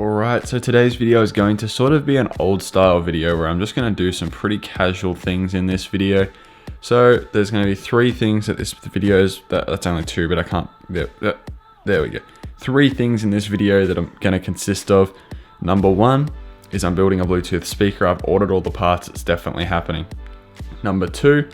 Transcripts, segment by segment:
Alright, so today's video is going to sort of be an old style video where I'm just going to do some pretty casual things in this video. So there's going to be three things that this video is, that's only two, but I can't, there we go. Three things in this video that I'm going to consist of. Number one is I'm building a Bluetooth speaker. I've ordered all the parts, it's definitely happening. Number two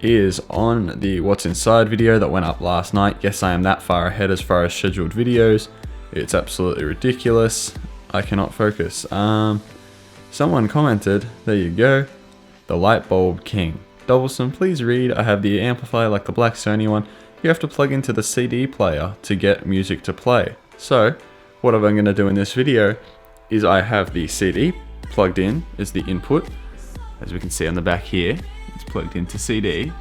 is on the what's inside video that went up last night. Yes, I am that far ahead as far as scheduled videos. It's absolutely ridiculous. I cannot focus. Someone commented, there you go, the light bulb king. Doubleson, please read, I have the amplifier like the black Sony one. You have to plug into the CD player to get music to play. So what I'm going to do in this video is I have the CD plugged in as the input. As we can see on the back here, it's plugged into CD.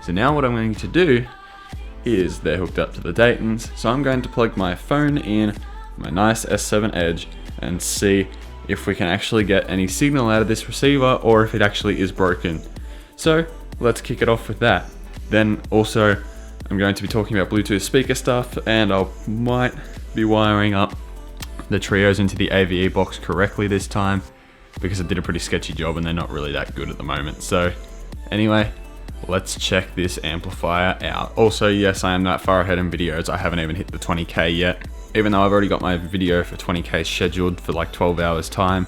So now what I'm going to do is they're hooked up to the Daytons. So I'm going to plug my phone in, my nice S7 Edge, and see if we can actually get any signal out of this receiver or if it actually is broken. So let's kick it off with that. Then also I'm going to be talking about Bluetooth speaker stuff, and I might be wiring up the trios into the AVE box correctly this time because I did a pretty sketchy job and they're not really that good at the moment. So anyway, let's check this amplifier out. Also, yes, I am that far ahead in videos. I haven't even hit the 20k yet, even though I've already got my video for 20k scheduled for like 12 hours time.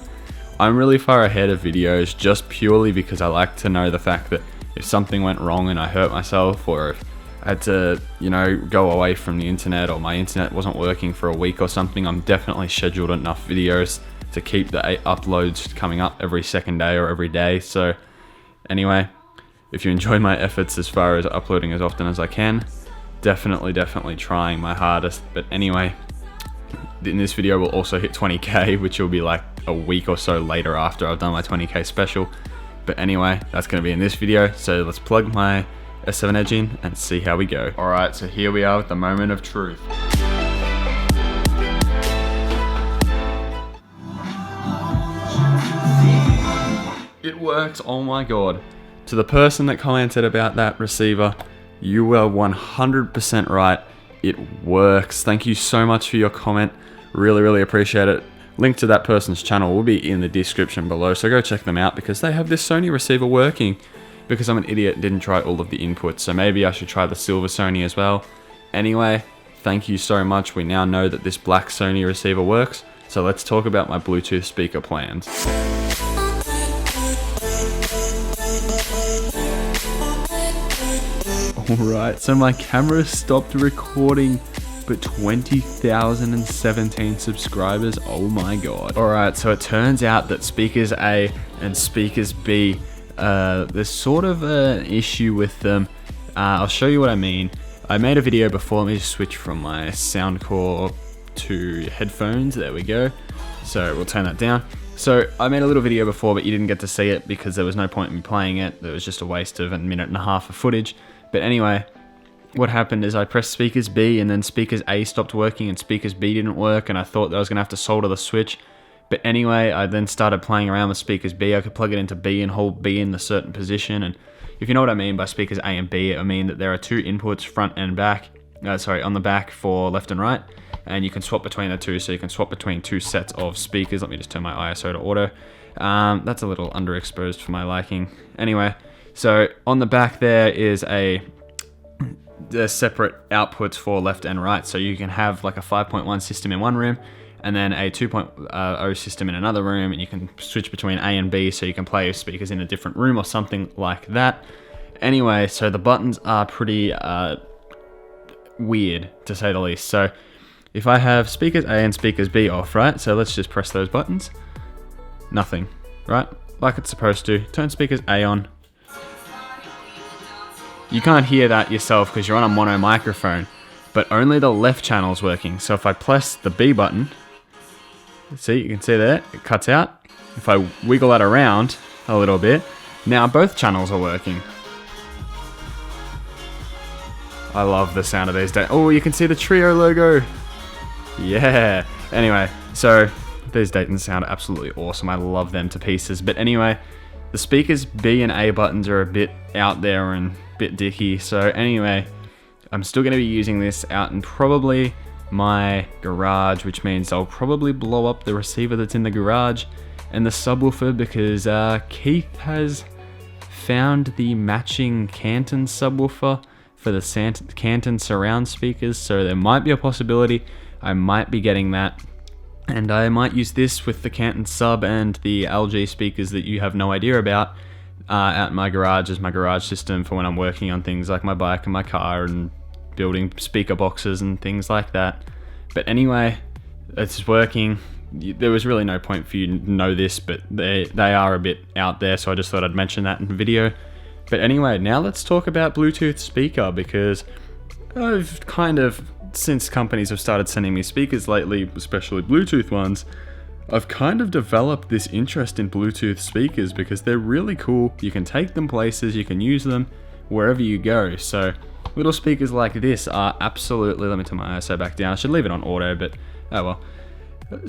I'm really far ahead of videos just purely because I like to know the fact that if something went wrong and I hurt myself, or if I had to, go away from the internet, or my internet wasn't working for a week or something, I'm definitely scheduled enough videos to keep the uploads coming up every second day or every day. So anyway, if you enjoy my efforts as far as uploading as often as I can, definitely trying my hardest. But anyway, in this video we'll also hit 20k, which will be like a week or so later after I've done my 20k special. But anyway, that's going to be in this video. So let's plug my S7 Edge in and see how we go. Alright, so here we are with the moment of truth. It works, oh my god. To the person that commented about that receiver, you were 100% right. It works. Thank you so much for your comment. Really appreciate it. Link to that person's channel will be in the description below, so go check them out because they have this Sony receiver working. Because I'm an idiot, didn't try all of the inputs, so maybe I should try the silver Sony as well. Anyway, thank you so much. We now know that this black Sony receiver works, so let's talk about my Bluetooth speaker plans. Alright, so my camera stopped recording, but 20,017 subscribers, oh my god. Alright, so it turns out that speakers A and speakers B, there's sort of an issue with them. I'll show you what I mean. I made a video before. Let me just switch from my Soundcore to headphones. There we go. So we'll turn that down. So I made a little video before, but you didn't get to see it because there was no point in me playing it. It was just a waste of a minute and a half of footage. But anyway, what happened is I pressed speakers B and then speakers A stopped working and speakers B didn't work, and I thought that I was going to have to solder the switch. But anyway, I then started playing around with speakers B. I could plug it into B and hold B in a certain position. And if you know what I mean by speakers A and B, I mean that there are two inputs, front and back. On the back for left and right. And you can swap between the two, so you can swap between two sets of speakers. Let me just turn my ISO to auto. That's a little underexposed for my liking. Anyway, so on the back there is the separate outputs for left and right. So you can have like a 5.1 system in one room, and then a 2.0 system in another room, and you can switch between A and B so you can play speakers in a different room or something like that. Anyway, so the buttons are pretty weird, to say the least. So if I have speakers A and speakers B off, right? So let's just press those buttons. Nothing, right? Like it's supposed to. Turn speakers A on. You can't hear that yourself because you're on a mono microphone, but only the left channel is working. So if I press the B button, see, you can see there, it cuts out. If I wiggle that around a little bit, now both channels are working. I love the sound of these days. Oh, you can see the Trio logo. Yeah. Anyway, so these Daytons sound absolutely awesome. I love them to pieces. But anyway, the speakers B and A buttons are a bit out there and a bit dicky. So anyway, I'm still going to be using this out in probably my garage, which means I'll probably blow up the receiver that's in the garage and the subwoofer, because Keith has found the matching Canton subwoofer for the Canton surround speakers, so there might be a possibility I might be getting that, and I might use this with the Canton sub and the LG speakers that you have no idea about out in my garage as my garage system for when I'm working on things like my bike and my car and building speaker boxes and things like that. But anyway, it's working. There was really no point for you to know this, but they are a bit out there, so I just thought I'd mention that in the video. But anyway, now let's talk about Bluetooth speaker, because I've kind of, since companies have started sending me speakers lately, especially Bluetooth ones, I've kind of developed this interest in Bluetooth speakers because they're really cool. You can take them places, you can use them wherever you go. So little speakers like this are absolutely, let me turn my ISO back down. I should leave it on auto, but oh well.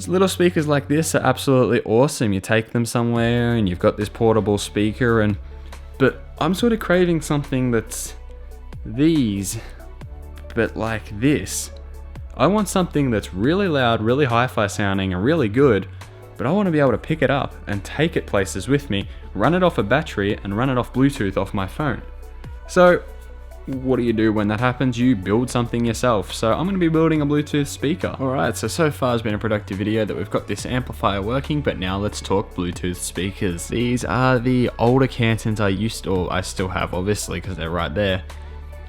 Little speakers like this are absolutely awesome. You take them somewhere and you've got this portable speaker, but I'm sort of craving something that's these, but like this. I want something that's really loud, really hi-fi sounding and really good, but I want to be able to pick it up and take it places with me, run it off a battery and run it off Bluetooth off my phone. So what do you do when that happens? You build something yourself. So I'm going to be building a Bluetooth speaker. Alright, so far has been a productive video that we've got this amplifier working, but now let's talk Bluetooth speakers. These are the older Cantons I still have, obviously, because they're right there.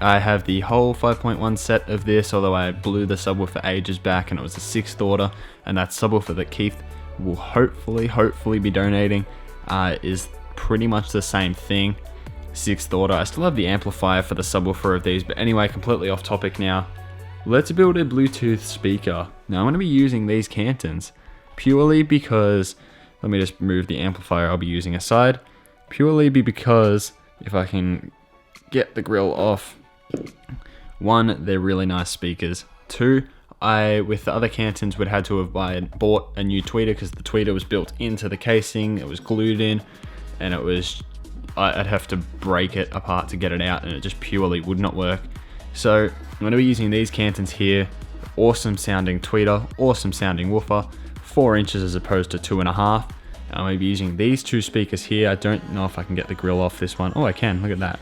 I have the whole 5.1 set of this, although I blew the subwoofer ages back and it was a 6th order, and that subwoofer that Keith will hopefully be donating is pretty much the same thing. 6th order. I still have the amplifier for the subwoofer of these, but anyway, completely off topic now. Let's build a Bluetooth speaker. Now I'm going to be using these Cantons purely because, let me just move the amplifier I'll be using aside, purely because if I can get the grill off, 1, they're really nice speakers. 2, I, with the other Cantons, would have to have bought a new tweeter because the tweeter was built into the casing, it was glued in, and I'd have to break it apart to get it out, and it just purely would not work. So I'm going to be using these Cantons here. Awesome sounding tweeter, awesome sounding woofer, 4 inches as opposed to 2.5. I'm going to be using these 2 speakers here. I don't know if I can get the grill off this one. Oh, I can, look at that.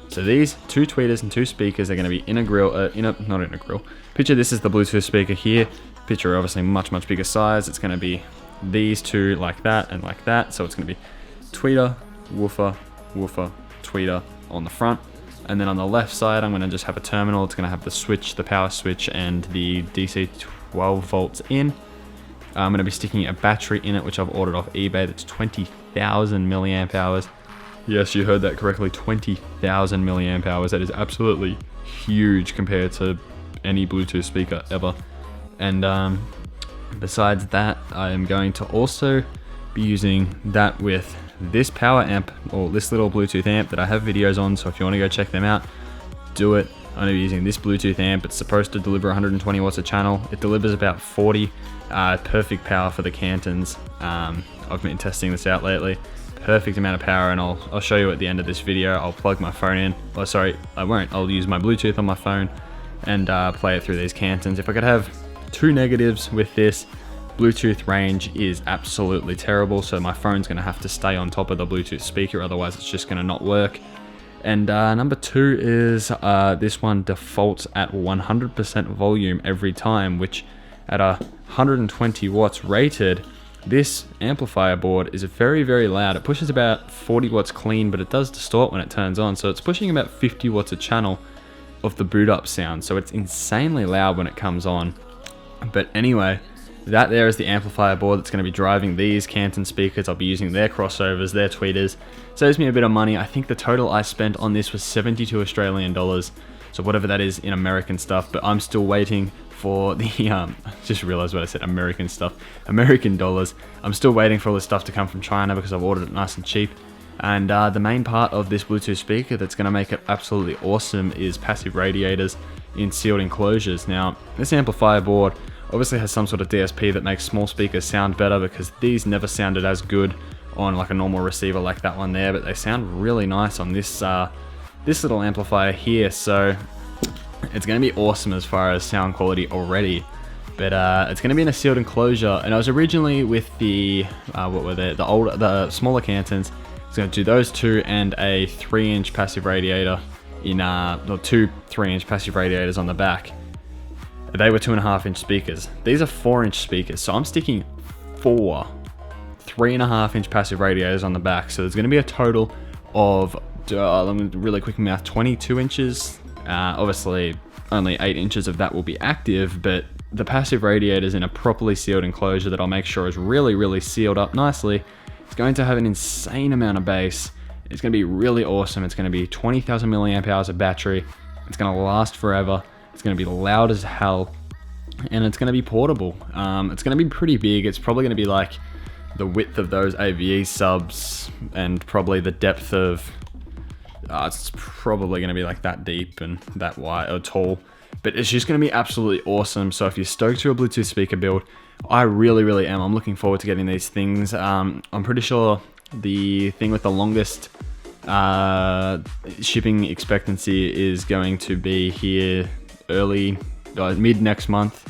So these 2 tweeters and 2 speakers are going to be in a grill, not in a grill. Picture this is the Bluetooth speaker here. Picture obviously much bigger size. It's going to be these 2 like that and like that. So it's going to be tweeter, woofer, tweeter on the front, and then on the left side I'm going to just have a terminal. It's going to have the switch, the power switch, and the DC 12 volts in. I'm going to be sticking a battery in it, which I've ordered off eBay. That's 20,000 milliamp hours. Yes, you heard that correctly, 20,000 milliamp hours. That is absolutely huge compared to any Bluetooth speaker ever. And besides that, I am going to also be using that with this power amp, or this little Bluetooth amp that I have videos on, so if you want to go check them out, do it. I'm going to be using this Bluetooth amp. It's supposed to deliver 120 watts a channel. It delivers about 40, perfect power for the Cantons. I've been testing this out lately. Perfect amount of power, and I'll show you at the end of this video. I'll plug my phone in. Oh, sorry, I won't. I'll use my Bluetooth on my phone and play it through these Cantons. If I could have 2 negatives with this, Bluetooth range is absolutely terrible, so my phone's going to have to stay on top of the Bluetooth speaker, otherwise it's just going to not work. And number 2 is this one defaults at 100% volume every time, which at 120 watts rated, this amplifier board is very loud. It pushes about 40 watts clean, but it does distort when it turns on, so it's pushing about 50 watts a channel of the boot up sound, so it's insanely loud when it comes on. But anyway, that there is the amplifier board that's going to be driving these Canton speakers. I'll be using their crossovers, their tweeters. Saves me a bit of money. I think the total I spent on this was 72 Australian dollars. So whatever that is in American stuff, but I'm still waiting for the, just realized what I said, American stuff, American dollars. I'm still waiting for all this stuff to come from China because I've ordered it nice and cheap. And the main part of this Bluetooth speaker that's going to make it absolutely awesome is passive radiators in sealed enclosures. Now, this amplifier board obviously has some sort of DSP that makes small speakers sound better, because these never sounded as good on like a normal receiver like that one there, but they sound really nice on this this little amplifier here. So It's going to be awesome as far as sound quality already. But it's going to be in a sealed enclosure, and I was originally with the the smaller Cantons. I was going to do those two and a 3-inch passive radiator in two 3-inch passive radiators on the back. They were 2.5-inch speakers. These are 4-inch speakers, so I'm sticking 4 3.5-inch passive radiators on the back. So there's going to be a total of let me really quick math, 22 inches. Obviously, only 8 inches of that will be active, but the passive radiator is in a properly sealed enclosure that I'll make sure is really, really sealed up nicely. It's going to have an insane amount of bass. It's going to be really awesome. It's going to be 20,000 milliamp hours of battery. It's going to last forever. It's going to be loud as hell, and it's going to be portable. It's going to be pretty big. It's probably going to be like the width of those AVE subs, and probably the depth of. It's probably going to be like that deep and that wide or tall. But it's just going to be absolutely awesome. So if you're stoked to a Bluetooth speaker build, I really, really am. I'm looking forward to getting these things. I'm pretty sure the thing with the longest shipping expectancy is going to be here mid next month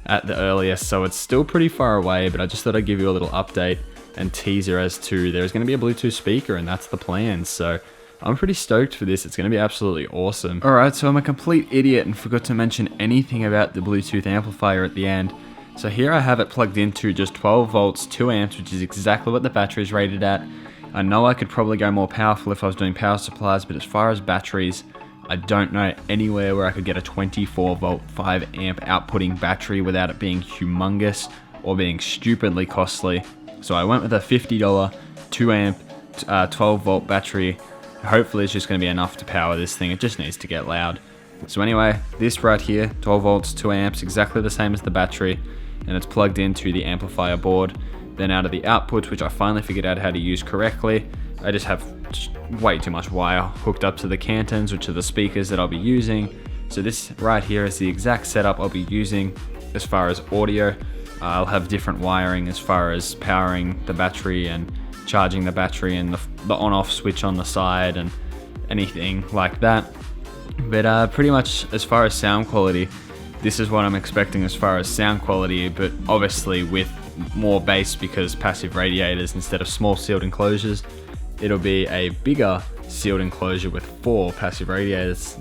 at the earliest. So it's still pretty far away, but I just thought I'd give you a little update and teaser as to there's going to be a Bluetooth speaker, and that's the plan. So I'm pretty stoked for this. It's going to be absolutely awesome. Alright, so I'm a complete idiot and forgot to mention anything about the Bluetooth amplifier at the end. So here I have it plugged into just 12 volts, 2 amps, which is exactly what the battery is rated at. I know I could probably go more powerful if I was doing power supplies, but as far as batteries, I don't know anywhere where I could get a 24 volt, 5 amp outputting battery without it being humongous or being stupidly costly. So I went with a $50, 2 amp, 12 volt battery. Hopefully it's just going to be enough to power this thing. It just needs to get loud. So anyway, this right here, 12 volts, 2 amps, exactly the same as the battery, and it's plugged into the amplifier board. Then out of the outputs, which I finally figured out how to use correctly, I just have way too much wire hooked up to the Cantons, which are the speakers that I'll be using. So this right here is the exact setup I'll be using as far as audio. I'll have different wiring as far as powering the battery and charging the battery and the on-off switch on the side and anything like that. But pretty much as far as sound quality, this is what I'm expecting as far as sound quality, but obviously with more bass because passive radiators instead of small sealed enclosures. It'll be a bigger sealed enclosure with 4 passive radiators,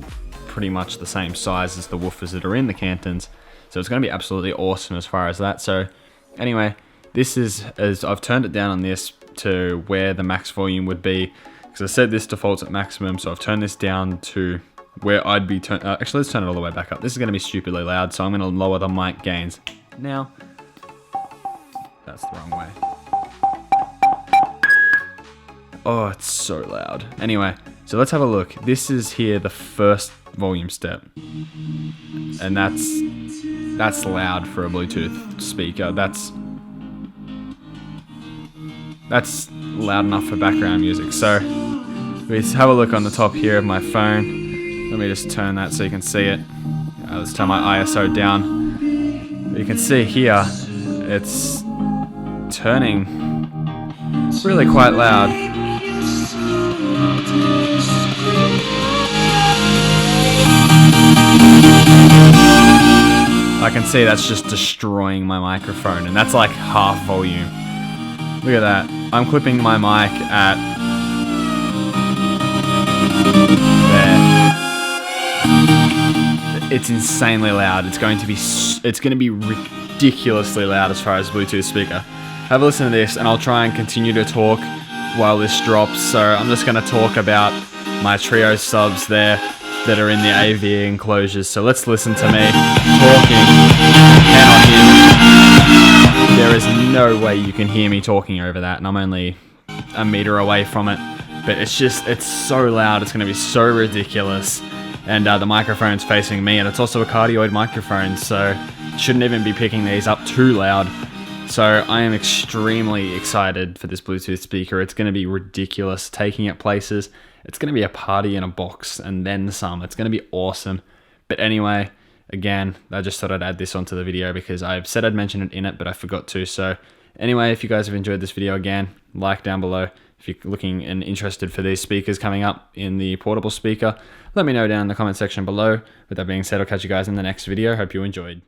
pretty much the same size as the woofers that are in the Cantons. So it's going to be absolutely awesome as far as that. So anyway, this is, as I've turned it down on this to where the max volume would be, because I said this defaults at maximum, so I've turned this down to where I'd be actually let's turn it all the way back up. This is going to be stupidly loud, so I'm going to lower the mic gains. Now, that's the wrong way. Oh, it's so loud. Anyway, so let's have a look. This is here the first volume step, and that's loud for a Bluetooth speaker. That's loud enough for background music. So let's have a look on the top here of my phone. Let me just turn that so you can see it. Let's turn my ISO down. You can see here it's turning really quite loud. I can see that's just destroying my microphone, and that's like half volume. Look at that. I'm clipping my mic at there. It's insanely loud. It's going to be ridiculously loud as far as Bluetooth speaker. Have a listen to this, and I'll try and continue to talk while this drops. So I'm just going to talk about my trio subs there that are in the AV enclosures. So let's listen to me talking. Cannot hear me. There is no way you can hear me talking over that, and I'm only a meter away from it. But it's so loud. It's going to be so ridiculous. And the microphone's facing me, and it's also a cardioid microphone, so shouldn't even be picking these up too loud. So I am extremely excited for this Bluetooth speaker. It's going to be ridiculous, taking it places. It's going to be a party in a box and then some. It's going to be awesome. But anyway, again, I just thought I'd add this onto the video because I've said I'd mention it in it, but I forgot to. So anyway, if you guys have enjoyed this video, again, like down below, if you're looking and interested for these speakers coming up in the portable speaker, let me know down in the comment section below. With that being said, I'll catch you guys in the next video. Hope you enjoyed.